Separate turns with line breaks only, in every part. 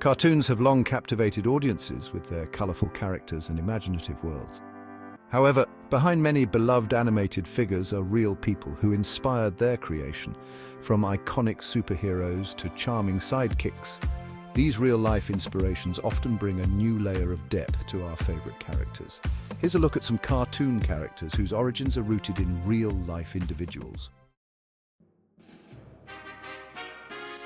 Cartoons have long captivated audiences with their colorful characters and imaginative worlds. However, behind many beloved animated figures are real people who inspired their creation, from iconic superheroes to charming sidekicks. These real-life inspirations often bring a new layer of depth to our favorite characters. Here's a look at some cartoon characters whose origins are rooted in real-life individuals.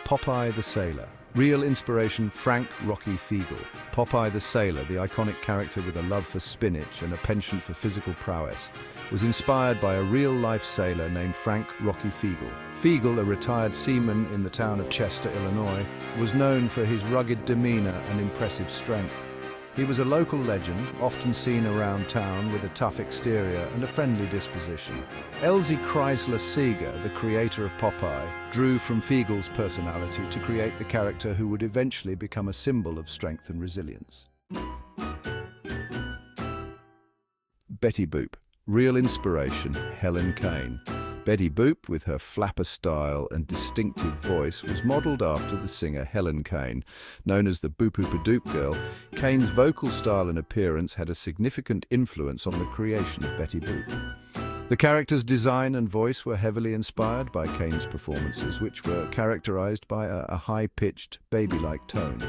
Popeye the Sailor. Real inspiration, Frank Rocky Fiegel. Popeye the Sailor, the iconic character with a love for spinach and a penchant for physical prowess, was inspired by a real-life sailor named Frank Rocky Fiegel. Fiegel, a retired seaman in the town of Chester, Illinois, was known for his rugged demeanor and impressive strength. He was a local legend, often seen around town with a tough exterior and a friendly disposition. Elzie Chrysler Seeger, the creator of Popeye, drew from Fiegel's personality to create the character who would eventually become a symbol of strength and resilience. Betty Boop. Real inspiration, Helen Kane. Betty Boop, with her flapper style and distinctive voice, was modeled after the singer Helen Kane. Known as the Boop-Oopa-Doop Girl, Kane's vocal style and appearance had a significant influence on the creation of Betty Boop. The character's design and voice were heavily inspired by Kane's performances, which were characterized by a high-pitched, baby-like tone.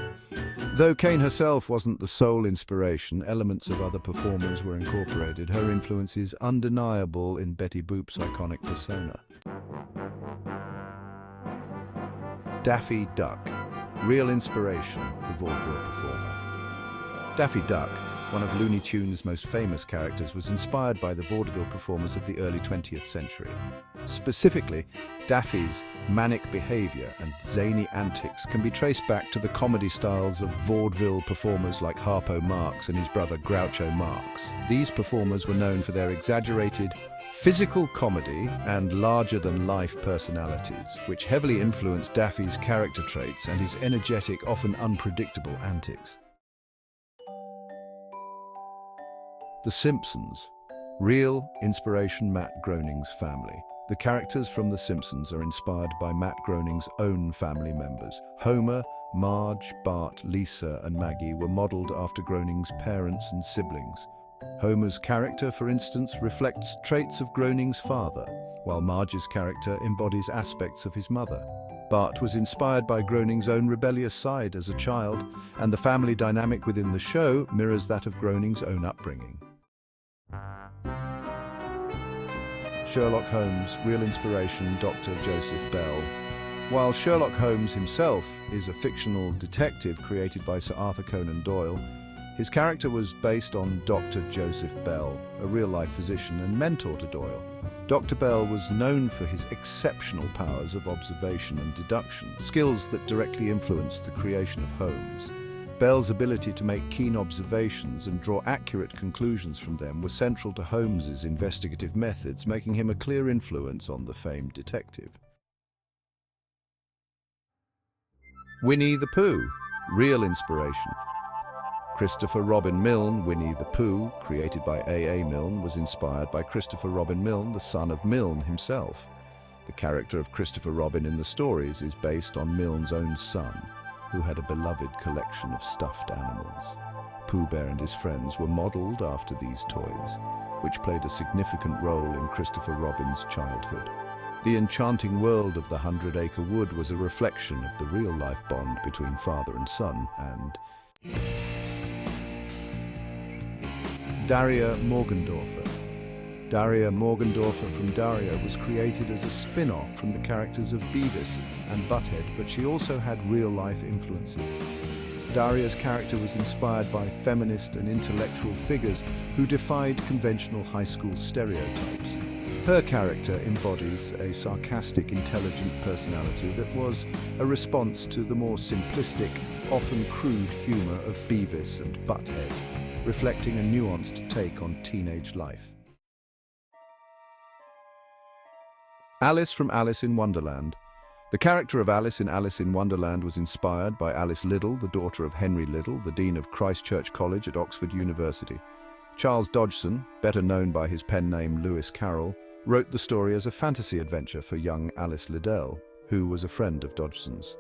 Though Kane herself wasn't the sole inspiration, elements of other performers were incorporated. Her influence is undeniable in Betty Boop's iconic persona. Daffy Duck. Real inspiration, the vaudeville performer. Daffy Duck, one of Looney Tunes' most famous characters, was inspired by the vaudeville performers of the early 20th century. Specifically, Daffy's manic behavior and zany antics can be traced back to the comedy styles of vaudeville performers like Harpo Marx and his brother Groucho Marx. These performers were known for their exaggerated physical comedy and larger-than-life personalities, which heavily influenced Daffy's character traits and his energetic, often unpredictable antics. The Simpsons. Real inspiration, Matt Groening's family. The characters from The Simpsons are inspired by Matt Groening's own family members. Homer, Marge, Bart, Lisa, and Maggie were modeled after Groening's parents and siblings. Homer's character, for instance, reflects traits of Groening's father, while Marge's character embodies aspects of his mother. Bart was inspired by Groening's own rebellious side as a child, and the family dynamic within the show mirrors that of Groening's own upbringing. Sherlock Holmes. Real inspiration, Dr. Joseph Bell. While Sherlock Holmes himself is a fictional detective created by Sir Arthur Conan Doyle, his character was based on Dr. Joseph Bell, a real-life physician and mentor to Doyle. Dr. Bell was known for his exceptional powers of observation and deduction, skills that directly influenced the creation of Holmes. Bell's ability to make keen observations and draw accurate conclusions from them was central to Holmes's investigative methods, making him a clear influence on the famed detective. Winnie the Pooh. Real inspiration. Christopher Robin Milne. Winnie the Pooh, created by A. Milne, was inspired by Christopher Robin Milne, the son of Milne himself. The character of Christopher Robin in the stories is based on Milne's own son, who had a beloved collection of stuffed animals. Pooh Bear and his friends were modeled after these toys, which played a significant role in Christopher Robin's childhood. The enchanting world of the 100-Acre Wood was a reflection of the real-life bond between father and son, and Daria Morgendorffer. Daria Morgendorffer from Daria was created as a spin-off from the characters of Beavis and Butthead, but she also had real-life influences. Daria's character was inspired by feminist and intellectual figures who defied conventional high school stereotypes. Her character embodies a sarcastic, intelligent personality that was a response to the more simplistic, often crude humor of Beavis and Butthead, reflecting a nuanced take on teenage life. Alice from Alice in Wonderland. The character of Alice in Wonderland was inspired by Alice Liddell, the daughter of Henry Liddell, the Dean of Christ Church College at Oxford University. Charles Dodgson, better known by his pen name Lewis Carroll, wrote the story as a fantasy adventure for young Alice Liddell, who was a friend of Dodgson's.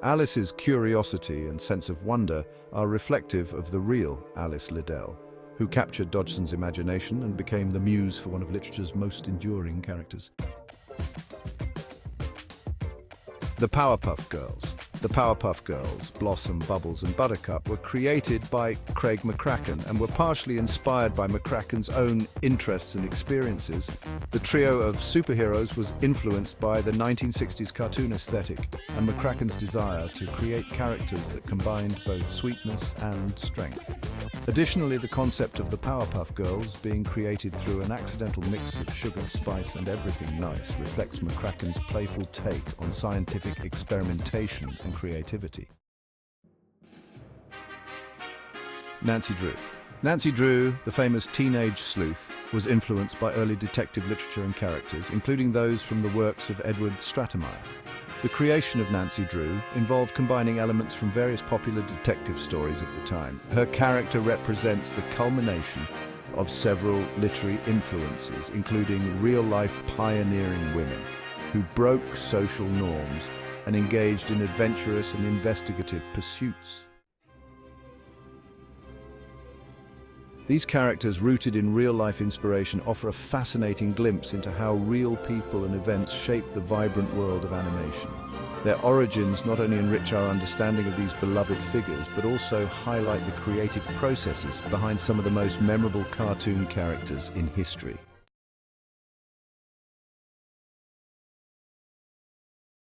Alice's curiosity and sense of wonder are reflective of the real Alice Liddell, who captured Dodgson's imagination and became the muse for one of literature's most enduring characters. The Powerpuff Girls. The Powerpuff Girls, Blossom, Bubbles and Buttercup, were created by Craig McCracken and were partially inspired by McCracken's own interests and experiences. The trio of superheroes was influenced by the 1960s cartoon aesthetic and McCracken's desire to create characters that combined both sweetness and strength. Additionally, the concept of the Powerpuff Girls being created through an accidental mix of sugar, spice and everything nice reflects McCracken's playful take on scientific experimentation and creativity. Nancy Drew. Nancy Drew, the famous teenage sleuth, was influenced by early detective literature and characters, including those from the works of Edward Stratemeyer. The creation of Nancy Drew involved combining elements from various popular detective stories of the time. Her character represents the culmination of several literary influences, including real-life pioneering women who broke social norms and engaged in adventurous and investigative pursuits. These characters, rooted in real-life inspiration, offer a fascinating glimpse into how real people and events shape the vibrant world of animation. Their origins not only enrich our understanding of these beloved figures, but also highlight the creative processes behind some of the most memorable cartoon characters in history.